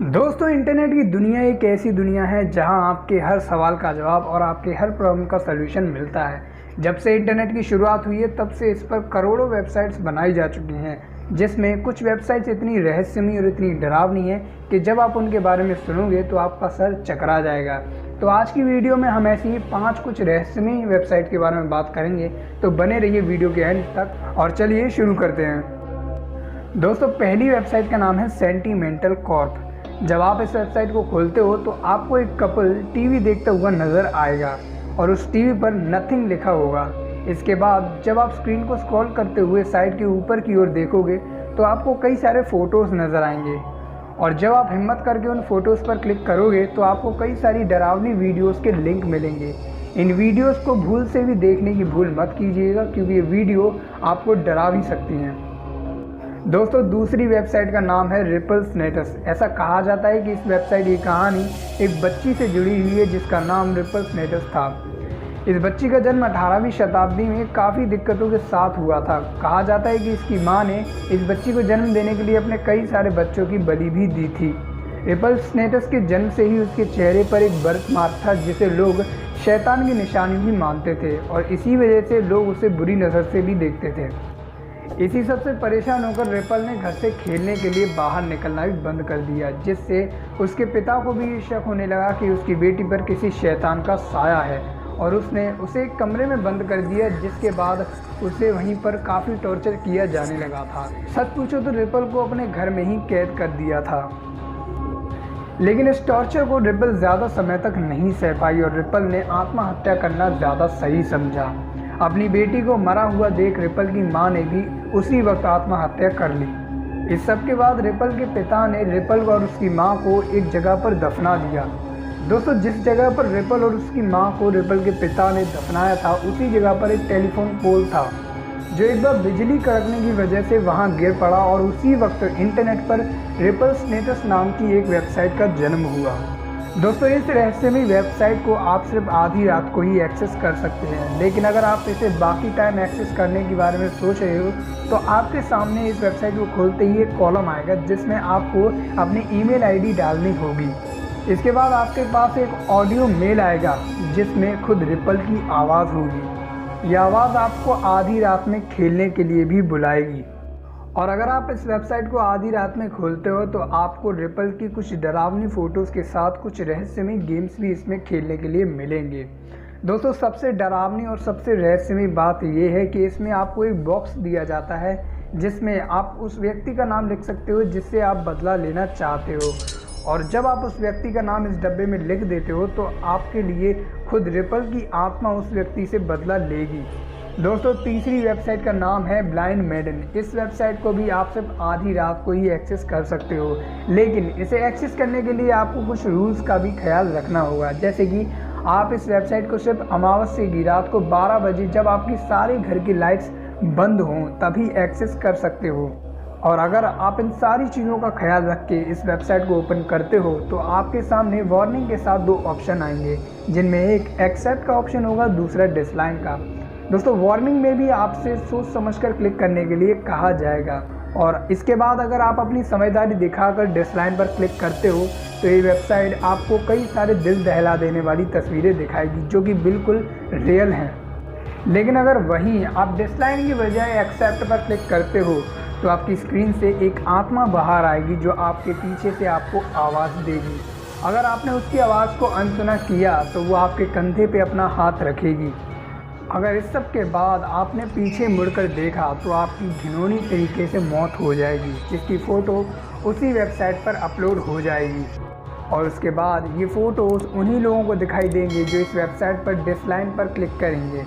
दोस्तों, इंटरनेट की दुनिया एक ऐसी दुनिया है जहां आपके हर सवाल का जवाब और आपके हर प्रॉब्लम का सलूशन मिलता है। जब से इंटरनेट की शुरुआत हुई है तब से इस पर करोड़ों वेबसाइट्स बनाई जा चुकी हैं, जिसमें कुछ वेबसाइट्स इतनी रहस्यमयी और इतनी डरावनी हैं कि जब आप उनके बारे में सुनोगे तो आपका सर चकरा जाएगा। तो आज की वीडियो में हम ऐसी ही 5 कुछ रहस्यमयी वेबसाइट के बारे में बात करेंगे, तो बने रहिए वीडियो के एंड तक। और चलिए शुरू करते हैं। दोस्तों, पहली वेबसाइट का नाम है सेंटीमेंटल कॉर्प। जब आप इस वेबसाइट को खोलते हो तो आपको एक कपल टीवी देखता हुआ नज़र आएगा और उस टीवी पर नथिंग लिखा होगा। इसके बाद जब आप स्क्रीन को स्क्रॉल करते हुए साइड के ऊपर की ओर देखोगे तो आपको कई सारे फ़ोटोज़ नज़र आएंगे और जब आप हिम्मत करके उन फ़ोटोज़ पर क्लिक करोगे तो आपको कई सारी डरावनी वीडियोज़ के लिंक मिलेंगे। इन वीडियोज़ को भूल से भी देखने की भूल मत कीजिएगा, क्योंकि ये वीडियो आपको डरा भी सकती हैं। दोस्तों, दूसरी वेबसाइट का नाम है रिपल्सनेटस। ऐसा कहा जाता है कि इस वेबसाइट की कहानी एक बच्ची से जुड़ी हुई है जिसका नाम रिपल्सनेटस था। इस बच्ची का जन्म 18वीं शताब्दी में काफ़ी दिक्कतों के साथ हुआ था। कहा जाता है कि इसकी मां ने इस बच्ची को जन्म देने के लिए अपने कई सारे बच्चों की बलि भी दी थी। रिपल्सनेटस के जन्म से ही उसके चेहरे पर एक बर्थ मार्क था जिसे लोग शैतान की निशानी भी मानते थे और इसी वजह से लोग उसे बुरी नज़र से भी देखते थे। इसी सब से परेशान होकर रिपल ने घर से खेलने के लिए बाहर निकलना भी बंद कर दिया, जिससे उसके पिता को भी शक होने लगा कि उसकी बेटी पर किसी शैतान का साया है और उसने उसे एक कमरे में बंद कर दिया, जिसके बाद उसे वहीं पर काफ़ी टॉर्चर किया जाने लगा था। सच पूछो तो रिपल को अपने घर में ही कैद कर दिया था, लेकिन इस टॉर्चर को रिपल ज़्यादा समय तक नहीं सह पाई और रिपल ने आत्महत्या करना ज़्यादा सही समझा। अपनी बेटी को मरा हुआ देख रिपल की मां ने भी उसी वक्त आत्महत्या कर ली। इस सब के बाद रिपल के पिता ने रिपल और उसकी मां को एक जगह पर दफना दिया। दोस्तों, जिस जगह पर रिपल और उसकी मां को रिपल के पिता ने दफनाया था उसी जगह पर एक टेलीफोन पोल था जो एक बार बिजली कड़कने की वजह से वहां गिर पड़ा और उसी वक्त इंटरनेट पर रिपल्सनेटस नाम की एक वेबसाइट का जन्म हुआ। दोस्तों, इस रहस्यमयी वेबसाइट को आप सिर्फ आधी रात को ही एक्सेस कर सकते हैं, लेकिन अगर आप इसे बाकी टाइम एक्सेस करने के बारे में सोच रहे हो तो आपके सामने इस वेबसाइट को खोलते ही एक कॉलम आएगा जिसमें आपको अपनी ईमेल आईडी डालनी होगी। इसके बाद आपके पास एक ऑडियो मेल आएगा जिसमें खुद रिपल की आवाज़ होगी। यह आवाज़ आपको आधी रात में खेलने के लिए भी बुलाएगी और अगर आप इस वेबसाइट को आधी रात में खोलते हो तो आपको रिपल की कुछ डरावनी फ़ोटोज़ के साथ कुछ रहस्यमयी गेम्स भी इसमें खेलने के लिए मिलेंगे। दोस्तों, सबसे डरावनी और सबसे रहस्यमयी बात यह है कि इसमें आपको एक बॉक्स दिया जाता है जिसमें आप उस व्यक्ति का नाम लिख सकते हो जिससे आप बदला लेना चाहते हो, और जब आप उस व्यक्ति का नाम इस डब्बे में लिख देते हो तो आपके लिए खुद रिपल की आत्मा उस व्यक्ति से बदला लेगी। दोस्तों, तीसरी वेबसाइट का नाम है ब्लाइंड मेडन। इस वेबसाइट को भी आप सिर्फ आधी रात को ही एक्सेस कर सकते हो, लेकिन इसे एक्सेस करने के लिए आपको कुछ रूल्स का भी ख्याल रखना होगा, जैसे कि आप इस वेबसाइट को सिर्फ अमावस्या की रात को 12 बजे जब आपकी सारी घर की लाइट्स बंद हों तभी एक्सेस कर सकते हो। और अगर आप इन सारी चीज़ों का ख्याल रख के इस वेबसाइट को ओपन करते हो तो आपके सामने वार्निंग के साथ 2 ऑप्शन आएंगे, जिनमें एक एक्सेप्ट का ऑप्शन होगा, दूसरा डिसलाइन का। दोस्तों, वार्निंग में भी आपसे सोच समझकर क्लिक करने के लिए कहा जाएगा और इसके बाद अगर आप अपनी समझदारी दिखाकर डिसलाइन पर क्लिक करते हो तो ये वेबसाइट आपको कई सारे दिल दहला देने वाली तस्वीरें दिखाएगी जो कि बिल्कुल रियल हैं। लेकिन अगर वहीं आप डिसलाइन की बजाय एक्सेप्ट पर क्लिक करते हो तो आपकी स्क्रीन से एक आत्मा बाहर आएगी जो आपके पीछे से आपको आवाज़ देगी। अगर आपने उसकी आवाज़ को अनसुना किया तो वो आपके कंधे पे अपना हाथ रखेगी। अगर इस सब के बाद आपने पीछे मुड़कर देखा तो आपकी घिनौनी तरीके से मौत हो जाएगी, जिसकी फ़ोटो उसी वेबसाइट पर अपलोड हो जाएगी और उसके बाद ये फ़ोटोज़ उन्हीं लोगों को दिखाई देंगे जो इस वेबसाइट पर डिसलाइन पर क्लिक करेंगे।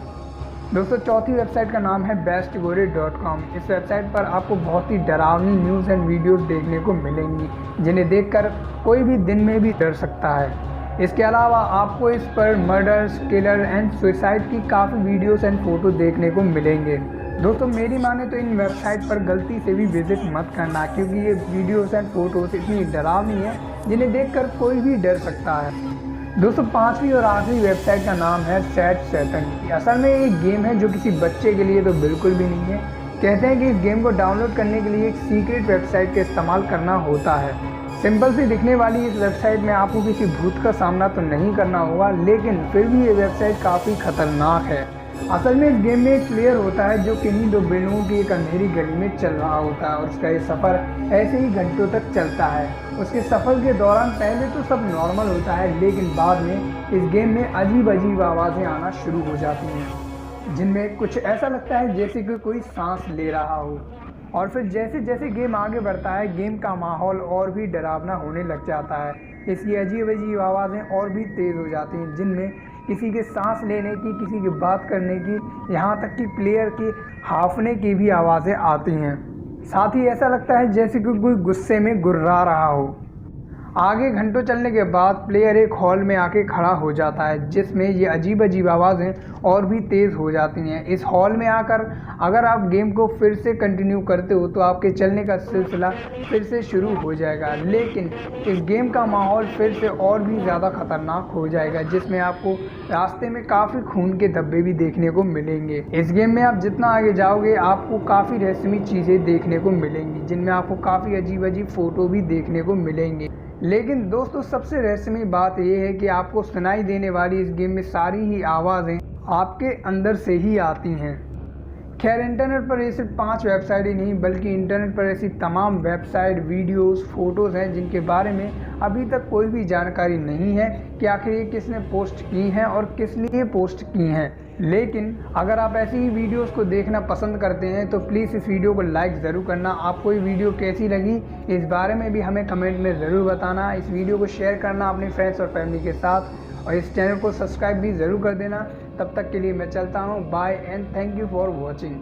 दोस्तों, चौथी वेबसाइट का नाम है bestgore.com। इस वेबसाइट पर आपको बहुत ही डरावनी न्यूज़ एंड वीडियोज़ देखने को मिलेंगी जिन्हें देखकर कोई भी दिन में भी डर सकता है। इसके अलावा आपको इस पर मर्डर्स, किलर एंड सुसाइड की काफ़ी वीडियोस एंड फ़ोटो देखने को मिलेंगे। दोस्तों, मेरी माने तो इन वेबसाइट पर गलती से भी विज़िट मत करना, क्योंकि ये वीडियोस एंड फ़ोटोज़ इतनी डरावनी है जिन्हें देखकर कोई भी डर सकता है। दोस्तों, 5वीं और आखिरी वेबसाइट का नाम है सैट सैटन। असल में एक गेम है जो किसी बच्चे के लिए तो बिल्कुल भी नहीं है। कहते हैं कि इस गेम को डाउनलोड करने के लिए एक सीक्रेट वेबसाइट का इस्तेमाल करना होता है। सिंपल सी दिखने वाली इस वेबसाइट में आपको किसी भूत का सामना तो नहीं करना होगा, लेकिन फिर भी ये वेबसाइट काफ़ी खतरनाक है। असल में इस गेम में एक प्लेयर होता है जो किन्हीं दो बिल्डिंगों की एक अंधेरी गली में चल रहा होता है और उसका ये सफ़र ऐसे ही घंटों तक चलता है। उसके सफ़र के दौरान पहले तो सब नॉर्मल होता है, लेकिन बाद में इस गेम में अजीब अजीब आवाज़ें आना शुरू हो जाती हैं, जिनमें कुछ ऐसा लगता है जैसे कि कोई सांस ले रहा हो। और फिर जैसे जैसे गेम आगे बढ़ता है, गेम का माहौल और भी डरावना होने लग जाता है। इसकी अजीब अजीब आवाज़ें और भी तेज़ हो जाती हैं, जिनमें किसी के सांस लेने की, किसी की बात करने की, यहाँ तक कि प्लेयर के हांफने की भी आवाज़ें आती हैं। साथ ही ऐसा लगता है जैसे कि कोई गुस्से में गुर्रा रहा हो। आगे घंटों चलने के बाद प्लेयर एक हॉल में आके खड़ा हो जाता है, जिसमें ये अजीब अजीब आवाज़ें और भी तेज़ हो जाती हैं। इस हॉल में आकर अगर आप गेम को फिर से कंटिन्यू करते हो तो आपके चलने का सिलसिला फिर से शुरू हो जाएगा, लेकिन इस गेम का माहौल फिर से और भी ज़्यादा ख़तरनाक हो जाएगा, जिसमें आपको रास्ते में काफ़ी खून के धब्बे भी देखने को मिलेंगे। इस गेम में आप जितना आगे जाओगे आपको काफ़ी रहस्यमयी चीज़ें देखने को मिलेंगी, जिनमें आपको काफ़ी अजीब अजीब फ़ोटो भी देखने को मिलेंगे। लेकिन दोस्तों, सबसे रहस्यमयी बात यह है कि आपको सुनाई देने वाली इस गेम में सारी ही आवाज़ें आपके अंदर से ही आती हैं। खैर, इंटरनेट पर ये सिर्फ 5 वेबसाइट ही नहीं, बल्कि इंटरनेट पर ऐसी तमाम वेबसाइट, वीडियोस, फोटोज़ हैं जिनके बारे में अभी तक कोई भी जानकारी नहीं है कि आखिर ये किसने पोस्ट की हैं और किस लिए पोस्ट की हैं। लेकिन अगर आप ऐसी ही वीडियोस को देखना पसंद करते हैं तो प्लीज़ इस वीडियो को लाइक ज़रूर करना। आपको ये वीडियो कैसी लगी इस बारे में भी हमें कमेंट में ज़रूर बताना। इस वीडियो को शेयर करना अपने फ्रेंड्स और फैमिली के साथ, और इस चैनल को सब्सक्राइब भी ज़रूर कर देना। तब तक के लिए मैं चलता हूँ, bye and thank you for watching.